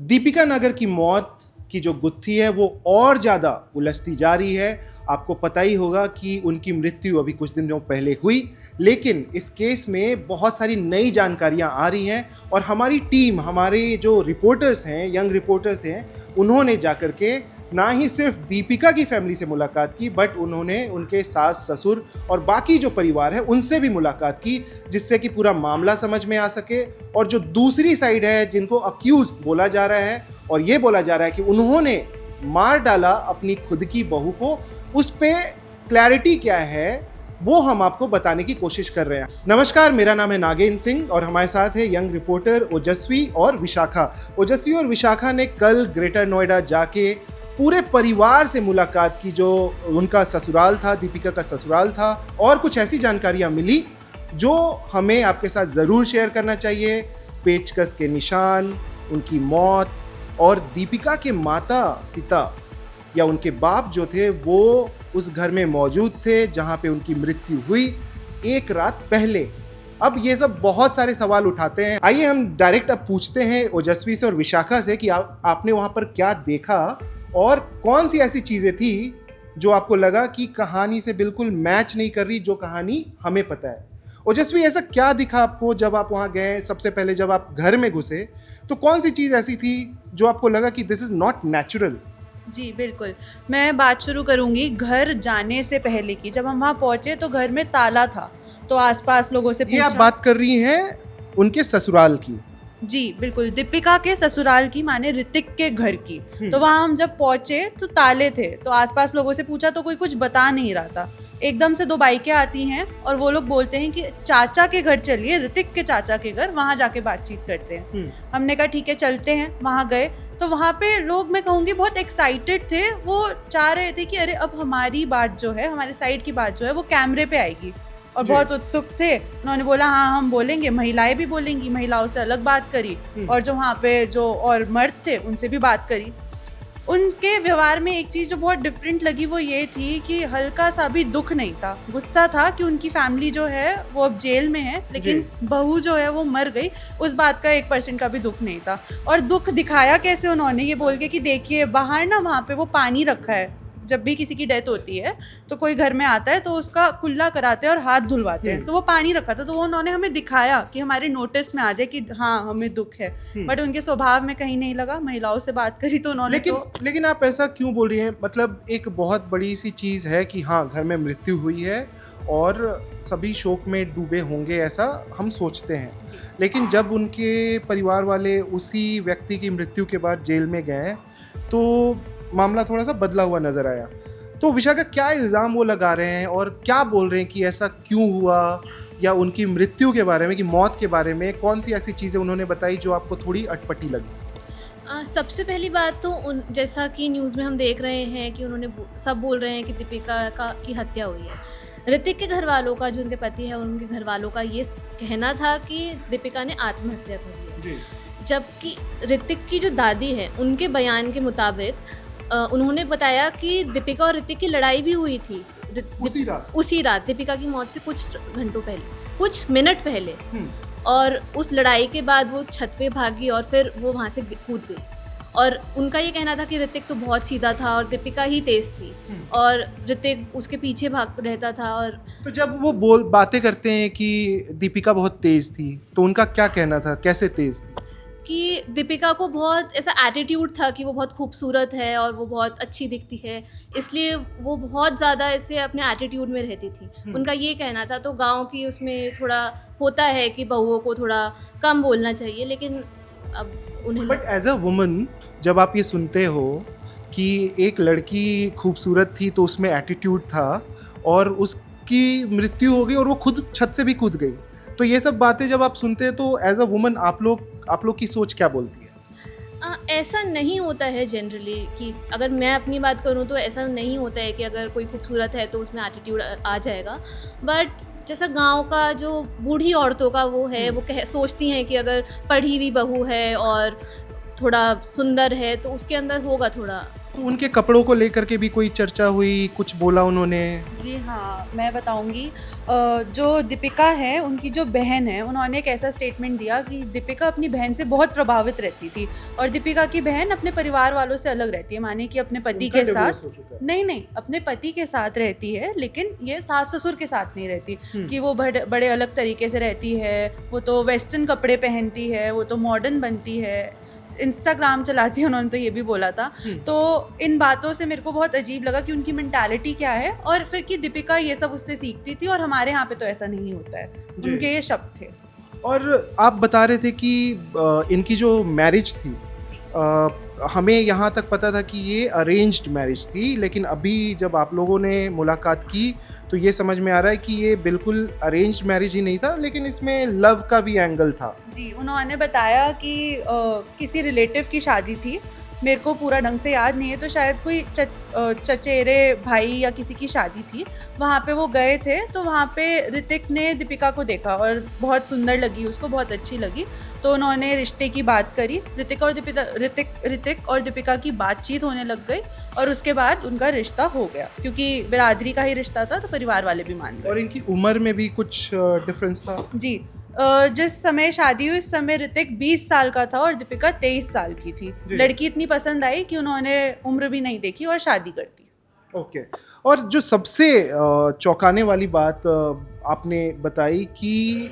दीपिका नगर की मौत की जो गुत्थी है वो और ज़्यादा उलझती जा रही है। आपको पता ही होगा कि उनकी मृत्यु अभी कुछ दिनों पहले हुई, लेकिन इस केस में बहुत सारी नई जानकारियां आ रही हैं और हमारी टीम, हमारे जो रिपोर्टर्स हैं, यंग रिपोर्टर्स हैं, उन्होंने जाकर के ना ही सिर्फ दीपिका की फैमिली से मुलाकात की, बट उन्होंने उनके सास ससुर और बाकी जो परिवार है उनसे भी मुलाकात की, जिससे कि पूरा मामला समझ में आ सके। और जो दूसरी साइड है, जिनको अक्यूज बोला जा रहा है और ये बोला जा रहा है कि उन्होंने मार डाला अपनी खुद की बहू को, उस पे क्लैरिटी क्या है वो हम आपको बताने की कोशिश कर रहे हैं। नमस्कार, मेरा नाम है नागेंद्र सिंह और हमारे साथ है यंग रिपोर्टर ओजस्वी और विशाखा। ओजस्वी और विशाखा ने कल ग्रेटर नोएडा जाके पूरे परिवार से मुलाकात की, जो उनका ससुराल था, दीपिका का ससुराल था, और कुछ ऐसी जानकारियां मिली जो हमें आपके साथ ज़रूर शेयर करना चाहिए। पेचकस के निशान, उनकी मौत और दीपिका के माता पिता या उनके बाप जो थे वो उस घर में मौजूद थे जहां पे उनकी मृत्यु हुई एक रात पहले। अब ये सब बहुत सारे सवाल उठाते हैं। आइए हम डायरेक्ट अब पूछते हैं ओजस्वी से और विशाखा से कि आपने वहां पर क्या देखा और कौन सी ऐसी चीजें थी जो आपको लगा कि कहानी से बिल्कुल मैच नहीं कर रही, जो कहानी हमें पता है। ओजस्वी, ऐसा क्या दिखा आपको जब आप वहां गए? सबसे पहले जब आप घर में घुसे तो कौन सी चीज ऐसी थी जो आपको लगा कि दिस इज नॉट नेचुरल? जी बिल्कुल, मैं बात शुरू करूंगी घर जाने से पहले की। जब हम वहाँ पहुँचे तो घर में ताला था, तो आसपास लोगों से ये आप बात कर रही हैं उनके ससुराल की? जी बिल्कुल, दीपिका के ससुराल की, माने ऋतिक के घर की। तो वहाँ हम जब पहुँचे तो ताले थे, तो आसपास लोगों से पूछा तो कोई कुछ बता नहीं रहा था। एकदम से 2 बाइकें आती हैं और वो लोग बोलते हैं कि चाचा के घर चलिए, ऋतिक के चाचा के घर, वहाँ जाके बातचीत करते हैं। हमने कहा ठीक है चलते हैं। वहाँ गए तो वहाँ पे लोग, मैं कहूँगी, बहुत एक्साइटेड थे। वो चाह रहे थे कि अरे अब हमारी बात जो है, हमारे साइड की बात जो है वो कैमरे पे आएगी, और बहुत उत्सुक थे। उन्होंने बोला हाँ हम बोलेंगे, महिलाएं भी बोलेंगी, महिलाओं से अलग बात करी, और जो वहाँ पे जो और मर्द थे उनसे भी बात करी। उनके व्यवहार में एक चीज़ जो बहुत डिफरेंट लगी वो ये थी कि हल्का सा भी दुख नहीं था। गुस्सा था कि उनकी फैमिली जो है वो अब जेल में है, लेकिन बहू जो है वो मर गई, उस बात का 1% का भी दुख नहीं था। और दुख दिखाया कैसे उन्होंने, ये बोल के कि देखिए बाहर ना वहाँ पे वो पानी रखा है, जब भी किसी की डेथ होती है तो कोई घर में आता है तो उसका कुल्ला कराते हैं और हाथ धुलवाते हैं, तो वो पानी रखा था। तो वो उन्होंने हमें दिखाया कि हमारे नोटिस में आ जाए कि हाँ हमें दुख है, बट उनके स्वभाव में कहीं नहीं लगा। महिलाओं से बात करी तो उन्होंने लेकिन आप ऐसा क्यों बोल रही हैं? मतलब एक बहुत बड़ी सी चीज़ है कि हाँ घर में मृत्यु हुई है और सभी शोक में डूबे होंगे, ऐसा हम सोचते हैं, लेकिन जब उनके परिवार वाले उसी व्यक्ति की मृत्यु के बाद जेल में गए तो मामला थोड़ा सा बदला हुआ नजर आया। तो विशाखा, क्या इल्ज़ाम वो लगा रहे हैं और क्या बोल रहे हैं कि ऐसा क्यों हुआ, या उनकी मृत्यु के बारे में, कि मौत के बारे में कौन सी ऐसी चीज़ें उन्होंने बताई जो आपको थोड़ी अटपटी लगी? सबसे पहली बात तो जैसा कि न्यूज़ में हम देख रहे हैं कि उन्होंने सब बोल रहे हैं कि दीपिका की हत्या हुई है। ऋतिक के घर वालों का, जो उनके पति है, उनके घर वालों का ये कहना था कि दीपिका ने आत्महत्या करी है। जबकि ऋतिक की जो दादी है उनके बयान के मुताबिक उन्होंने बताया कि दीपिका और ऋतिक की लड़ाई भी हुई थी उसी रात दीपिका की मौत से कुछ घंटों पहले, कुछ मिनट पहले। और उस लड़ाई के बाद वो छत पे भागी और फिर वो वहाँ से कूद गई। और उनका ये कहना था कि ऋतिक तो बहुत सीधा था और दीपिका ही तेज थी, और ऋतिक उसके पीछे भाग रहता था। और तो जब वो बातें करते हैं कि दीपिका बहुत तेज थी, तो उनका क्या कहना था, कैसे तेज थी? कि दीपिका को बहुत ऐसा एटीट्यूड था कि वो बहुत खूबसूरत है और वो बहुत अच्छी दिखती है, इसलिए वो बहुत ज़्यादा ऐसे अपने एटीट्यूड में रहती थी, उनका ये कहना था। तो गांव की उसमें थोड़ा होता है कि बहुओं को थोड़ा कम बोलना चाहिए, लेकिन अब उन्हें। बट एज अ वुमन जब आप ये सुनते हो कि एक लड़की खूबसूरत थी तो उसमें एटीट्यूड था और उसकी मृत्यु हो गई और वो खुद छत से भी कूद गई, तो ये सब बातें जब आप सुनते हैं तो एज अ वुमन आप लोग की सोच क्या बोलती है? ऐसा नहीं होता है जनरली, कि अगर मैं अपनी बात करूं तो ऐसा नहीं होता है कि अगर कोई खूबसूरत है तो उसमें एटीट्यूड आ जाएगा। बट जैसा गांव का जो बूढ़ी औरतों का वो है, वो सोचती हैं कि अगर पढ़ी हुई बहू है और थोड़ा सुंदर है तो उसके अंदर होगा थोड़ा तो उनके कपड़ों को लेकर के भी कोई चर्चा हुई, कुछ बोला उन्होंने? जी हाँ, मैं बताऊंगी। जो दीपिका है, उनकी जो बहन है, उन्होंने एक ऐसा स्टेटमेंट दिया कि दीपिका अपनी बहन से बहुत प्रभावित रहती थी और दीपिका की बहन अपने परिवार वालों से अलग रहती है, माने कि अपने पति उनका के divorce साथ हो चुका है। नहीं, अपने पति के साथ रहती है, लेकिन ये सास ससुर के साथ नहीं रहती हम्म। कि वो बड़े अलग तरीके से रहती है, वो तो वेस्टर्न कपड़े पहनती है, वो तो मॉडर्न बनती है, इंस्टाग्राम चलाती है, उन्होंने तो ये भी बोला था। तो इन बातों से मेरे को बहुत अजीब लगा कि उनकी मेंटालिटी क्या है, और फिर कि दीपिका ये सब उससे सीखती थी और हमारे यहाँ पे तो ऐसा नहीं होता है। जी। उनके ये शब्द थे। और आप बता रहे थे कि इनकी जो मैरिज थी, हमें यहाँ तक पता था कि ये अरेंज्ड मैरिज थी, लेकिन अभी जब आप लोगों ने मुलाकात की तो ये समझ में आ रहा है कि ये बिल्कुल अरेंज्ड मैरिज ही नहीं था, लेकिन इसमें लव का भी एंगल था। जी, उन्होंने बताया कि किसी रिलेटिव की शादी थी, मेरे को पूरा ढंग से याद नहीं है, तो शायद कोई चचेरे भाई या किसी की शादी थी, वहाँ पे वो गए थे। तो वहाँ पे ऋतिक ने दीपिका को देखा और बहुत सुंदर लगी उसको, बहुत अच्छी लगी, तो उन्होंने रिश्ते की बात करी। ऋतिक और दीपिका की बातचीत होने लग गई और उसके बाद उनका रिश्ता हो गया, क्योंकि बिरादरी का ही रिश्ता था तो परिवार वाले भी मान गए। और इनकी उम्र में भी कुछ डिफरेंस था? जी, जिस समय शादी हुई उस समय ऋतिक 20 साल का था और दीपिका 23 साल की थी। लड़की इतनी पसंद आई कि उन्होंने उम्र भी नहीं देखी और शादी कर दी। ओके। और जो सबसे चौंकाने वाली बात आपने बताई कि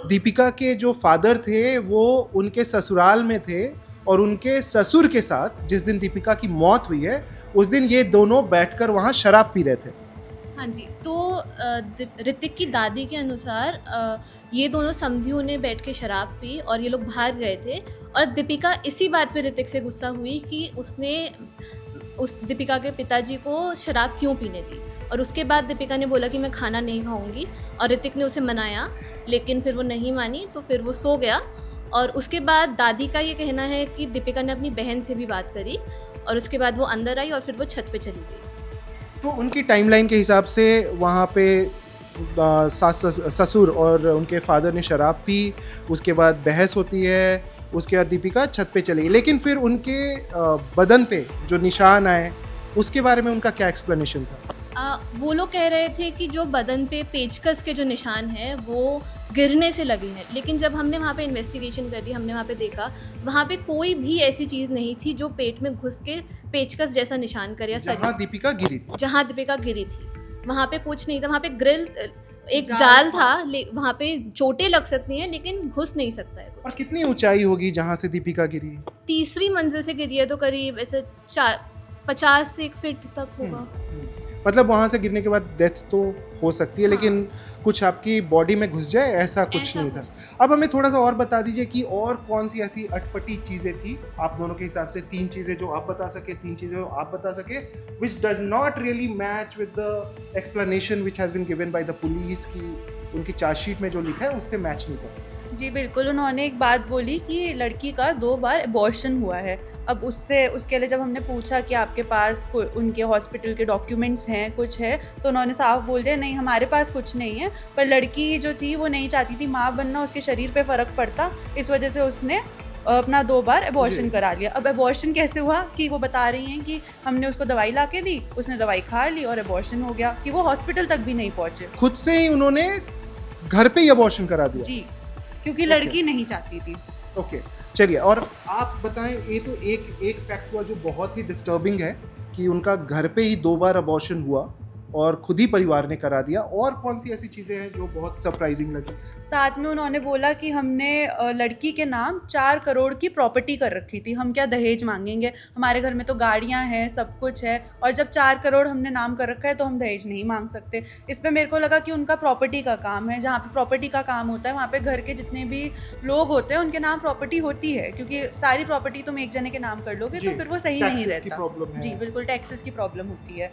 दीपिका के जो फादर थे वो उनके ससुराल में थे और उनके ससुर के साथ जिस दिन दीपिका की मौत हुई है उस दिन ये दोनों बैठकर वहाँ शराब पी रहे थे। हाँ जी, तो ऋतिक की दादी के अनुसार ये दोनों समधियों ने बैठ के शराब पी और ये लोग बाहर गए थे, और दीपिका इसी बात पे ऋतिक से गुस्सा हुई कि उसने उस दीपिका के पिताजी को शराब क्यों पीने दी, और उसके बाद दीपिका ने बोला कि मैं खाना नहीं खाऊंगी, और ऋतिक ने उसे मनाया लेकिन फिर वो नहीं मानी, तो फिर वो सो गया। और उसके बाद दादी का ये कहना है कि दीपिका ने अपनी बहन से भी बात करी और उसके बाद वो अंदर आई और फिर वो छत पे चली गई। तो उनकी टाइमलाइन के हिसाब से वहाँ पे सास ससुर और उनके फादर ने शराब पी, उसके बाद बहस होती है, उसके बाद दीपिका छत पे चली गई, लेकिन फिर उनके बदन पे जो निशान आए उसके बारे में उनका क्या एक्सप्लेनेशन था? वो लोग कह रहे थे कि जो बदन पे पेचकस के जो निशान हैं वो गिरने से लगे हैं, लेकिन जब हमने वहाँ पे इन्वेस्टिगेशन करी, हमने वहाँ पे देखा, वहाँ पे कोई भी ऐसी चीज़ नहीं थी जो पेट में घुस के पेचकस जैसा निशान करे या जहाँ दीपिका गिरी थी। जहाँ दीपिका गिरी थी वहाँ पे कुछ नहीं था। वहाँ पे ग्रिल एक जाल था, वहाँ पे चोटें लग सकती हैं लेकिन घुस नहीं सकता है। और कितनी ऊंचाई होगी जहाँ से दीपिका गिरी? तीसरी मंजिल से गिरी है, तो करीब ऐसे 50 से 1 फीट तक होगा। मतलब वहाँ से गिरने के बाद डेथ तो हो सकती है, हाँ। लेकिन कुछ आपकी बॉडी में घुस जाए ऐसा कुछ नहीं था। अब हमें थोड़ा सा और बता दीजिए कि और कौन सी ऐसी अटपटी चीज़ें थी आप दोनों के हिसाब से, 3 चीज़ें जो आप बता सके, 3 चीज़ें जो आप बता सके, which does not really match with the explanation which has been given by the police, कि उनकी चार्जशीट में जो लिखा है उससे मैच नहीं करता। जी बिल्कुल, उन्होंने एक बात बोली कि लड़की का 2 बार अबॉर्शन हुआ है। अब उसके लिए जब हमने पूछा कि आपके पास कोई उनके हॉस्पिटल के डॉक्यूमेंट्स हैं, कुछ है, तो उन्होंने साफ बोल दिया नहीं हमारे पास कुछ नहीं है, पर लड़की जो थी वो नहीं चाहती थी माँ बनना, उसके शरीर पे फ़र्क पड़ता, इस वजह से उसने अपना 2 बार अबॉर्शन करा लिया। अब अबॉर्शन कैसे हुआ कि वो बता रही हैं कि हमने उसको दवाई ला के दी, उसने दवाई खा ली और अबॉर्शन हो गया, कि वो हॉस्पिटल तक भी नहीं पहुँचे। खुद से ही उन्होंने घर पे ही अबॉर्शन करा दिया? जी, क्योंकि लड़की नहीं चाहती थी। ओके, चलिए। और आप बताएं, ये तो एक फैक्ट हुआ जो बहुत ही डिस्टर्बिंग है कि उनका घर पे ही 2 बार अबॉर्शन हुआ और खुद ही परिवार ने करा दिया। और कौन सी ऐसी चीज़ें हैं जो बहुत सरप्राइजिंग लगी? साथ में उन्होंने बोला कि हमने लड़की के नाम 4 करोड़ की प्रॉपर्टी कर रखी थी, हम क्या दहेज मांगेंगे, हमारे घर में तो गाड़ियां हैं, सब कुछ है, और जब 4 करोड़ हमने नाम कर रखा है तो हम दहेज नहीं मांग सकते। इस पे मेरे को लगा कि उनका प्रॉपर्टी का काम है, जहाँ पे प्रॉपर्टी का काम होता है वहाँ पे घर के जितने भी लोग होते हैं उनके नाम प्रॉपर्टी होती है, क्योंकि सारी प्रॉपर्टी तुम एक जने के नाम कर लोगे तो फिर वो सही नहीं रहता। प्रॉब्लम है। जी बिल्कुल, टैक्सेस की प्रॉब्लम होती है।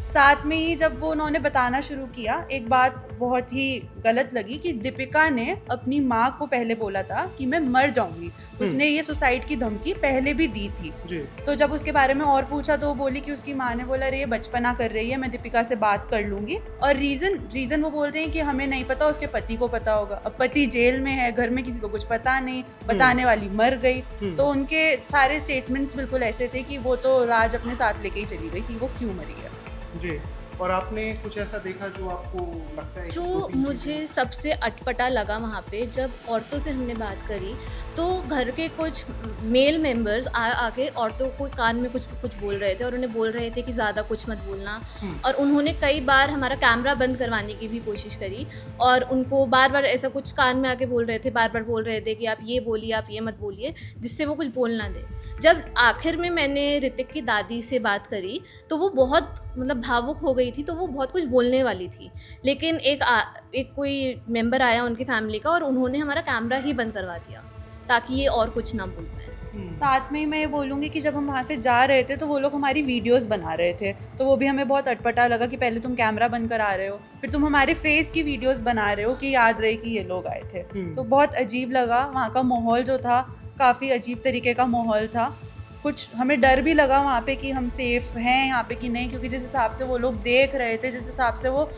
साथ में ही जब वो उन्होंने बताना शुरू किया, एक बात बहुत ही गलत लगी कि दीपिका ने अपनी माँ को पहले बोला था कि मैं मर जाऊंगी। उसने ये सुसाइड की धमकी पहले भी दी थी जी। तो जब उसके बारे में और पूछा तो वो बोली कि उसकी माँ ने बोला, अरे ये बचपना कर रही है, मैं दीपिका से बात कर लूंगी। और रीजन वो बोल रहे हैं कि हमें नहीं पता, उसके पति को पता होगा। अब पति जेल में है, घर में किसी को कुछ पता नहीं, बताने वाली मर गई। तो उनके सारे स्टेटमेंट्स बिल्कुल ऐसे थे कि वो तो राज अपने साथ लेके ही चली गई कि वो क्यों मरी है। जी। और आपने कुछ ऐसा देखा जो आपको लगता है जो मुझे सबसे अटपटा लगा वहाँ पे, जब औरतों से हमने बात करी तो घर के कुछ मेल मेंबर्स आके औरतों को कान में कुछ बोल रहे थे और उन्हें बोल रहे थे कि ज़्यादा कुछ मत बोलना। और उन्होंने कई बार हमारा कैमरा बंद करवाने की भी कोशिश करी और उनको बार बार ऐसा कुछ कान में आके बोल रहे थे, बार बार बोल रहे थे कि आप ये बोलिए, आप ये मत बोलिए, जिससे वो कुछ बोल ना दे। जब आखिर में मैंने ऋतिक की दादी से बात करी तो वो बहुत मतलब भावुक हो गई थी, तो वो बहुत कुछ बोलने वाली थी, लेकिन एक कोई मेंबर आया उनकी फैमिली का और उन्होंने हमारा कैमरा ही बंद करवा दिया ताकि ये और कुछ ना बोल पाए। साथ में ही मैं ये बोलूँगी कि जब हम वहाँ से जा रहे थे तो वो लोग हमारी वीडियोस बना रहे थे, तो वो भी हमें बहुत अटपटा लगा कि पहले तुम कैमरा बंद करा रहे हो, फिर तुम हमारे फेस की वीडियोस बना रहे हो कि याद रहे कि ये लोग आए थे। तो बहुत अजीब लगा। वहाँ का माहौल जो था काफ़ी अजीब तरीके का माहौल था। कुछ हमें डर भी लगा वहाँ पे कि हम सेफ़ हैं यहाँ पे कि नहीं, क्योंकि जिस हिसाब से वो लोग देख रहे थे, जिस हिसाब से वो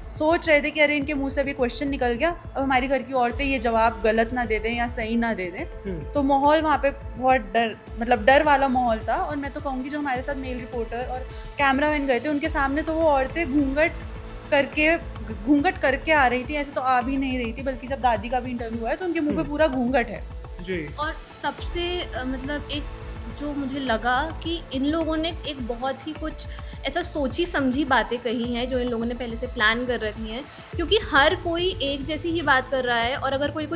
सोच रहे थे कि अरे इनके मुंह से भी क्वेश्चन निकल गया, अब हमारी घर की औरतें ये जवाब गलत ना दे दें या सही ना दे दें। तो माहौल वहाँ पे बहुत डर वाला माहौल था। और मैं तो कहूँगी जो हमारे साथ मेल रिपोर्टर और कैमरामैन गए थे उनके सामने तो वो औरतें घूंघट करके आ रही थी, ऐसे तो आ भी नहीं रही थी, बल्कि जब दादी का भी इंटरव्यू हुआ है तो उनके मुंह पे पूरा घूंघट है जी। और सबसे मतलब एक जो मुझे लगा कि इन लोगों ने एक बहुत ही कुछ ऐसा सोची समझी बातें कही हैं जो इन लोगों ने पहले से प्लान कर रखी हैं, क्योंकि हर कोई एक जैसी ही बात कर रहा है और अगर कोई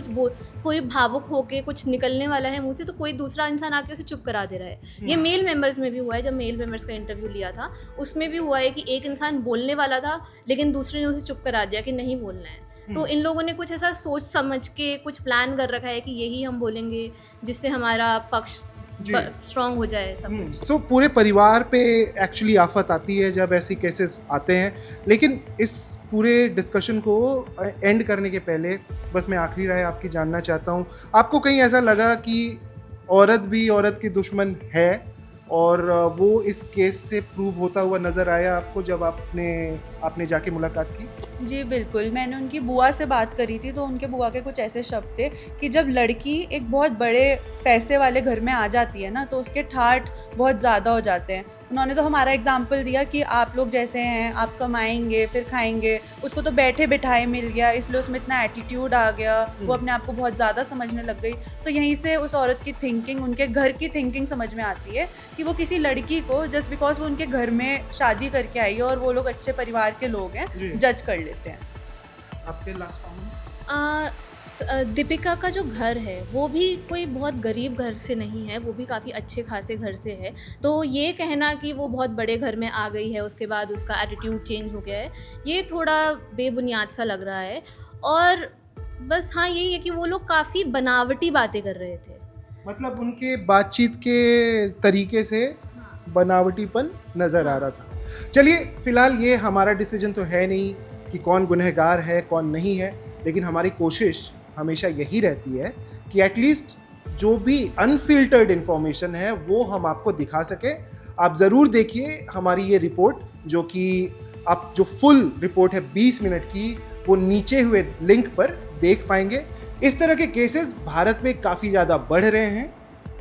भावुक होके कुछ निकलने वाला है मुंह से तो कोई दूसरा इंसान आके उसे चुप करा दे रहा है। ये मेल मेंबर्स में भी हुआ है। जब मेल मेंबर्स का इंटरव्यू लिया था उसमें भी हुआ है कि एक इंसान बोलने वाला था लेकिन दूसरे ने उसे चुप करा दिया कि नहीं बोलना है। तो इन लोगों ने कुछ ऐसा सोच समझ के कुछ प्लान कर रखा है कि यही हम बोलेंगे जिससे हमारा पक्ष स्ट्रॉन्ग हो जाए सब कुछ। तो पूरे परिवार पे एक्चुअली आफत आती है जब ऐसी केसेस आते हैं। लेकिन इस पूरे डिस्कशन को एंड करने के पहले बस मैं आखिरी राय आपकी जानना चाहता हूँ। आपको कहीं ऐसा लगा कि औरत भी औरत की दुश्मन है और वो इस केस से प्रूव होता हुआ नज़र आया आपको जब आपने जाके मुलाकात की? जी बिल्कुल। मैंने उनकी बुआ से बात करी थी तो उनके बुआ के कुछ ऐसे शब्द थे कि जब लड़की एक बहुत बड़े पैसे वाले घर में आ जाती है ना तो उसके ठाठ बहुत ज़्यादा हो जाते हैं। उन्होंने तो हमारा एग्जाम्पल दिया कि आप लोग जैसे हैं, आप कमाएंगे फिर खाएंगे, उसको तो बैठे बिठाए मिल गया इसलिए उसमें इतना एटीट्यूड आ गया, वो अपने आप को बहुत ज़्यादा समझने लग गई। तो यहीं से उस औरत की थिंकिंग, उनके घर की थिंकिंग समझ में आती है कि वो किसी लड़की को जस्ट बिकॉज वो उनके घर में शादी करके आई है और वो लोग अच्छे परिवार के लोग हैं जज कर लेते हैं। आपके लास्ट कमेंट्स? दीपिका का जो घर है वो भी कोई बहुत गरीब घर से नहीं है, वो भी काफ़ी अच्छे खासे घर से है। तो ये कहना कि वो बहुत बड़े घर में आ गई है उसके बाद उसका एटीट्यूड चेंज हो गया है, ये थोड़ा बेबुनियाद सा लग रहा है। और बस हाँ यही है कि वो लोग काफ़ी बनावटी बातें कर रहे थे, मतलब उनके बातचीत के तरीके से बनावटीपन नज़र आ रहा था। चलिए फ़िलहाल ये हमारा डिसीजन तो है नहीं कि कौन गुनहगार है कौन नहीं है, लेकिन हमारी कोशिश हमेशा यही रहती है कि एटलीस्ट जो भी अनफिल्टर्ड इन्फॉर्मेशन है वो हम आपको दिखा सके। आप ज़रूर देखिए हमारी ये रिपोर्ट, जो कि आप जो फुल रिपोर्ट है 20 मिनट की, वो नीचे हुए लिंक पर देख पाएंगे। इस तरह के केसेस भारत में काफ़ी ज़्यादा बढ़ रहे हैं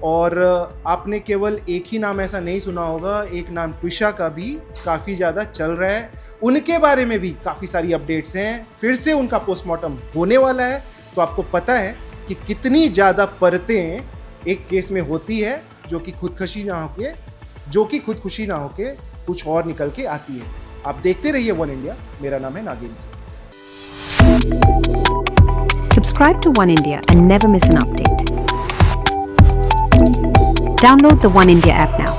और आपने केवल एक ही नाम ऐसा नहीं सुना होगा, एक नाम ट्विशा का भी काफ़ी ज़्यादा चल रहा है। उनके बारे में भी काफ़ी सारी अपडेट्स हैं, फिर से उनका पोस्टमार्टम होने वाला है। तो आपको पता है कि कितनी ज़्यादा परतें एक केस में होती है जो कि खुदकुशी ना होके कुछ और निकल के आती है। आप देखते रहिए वन इंडिया। मेरा नाम है नागिन Singh. Subscribe to One India and never miss an update. Download the One India app now.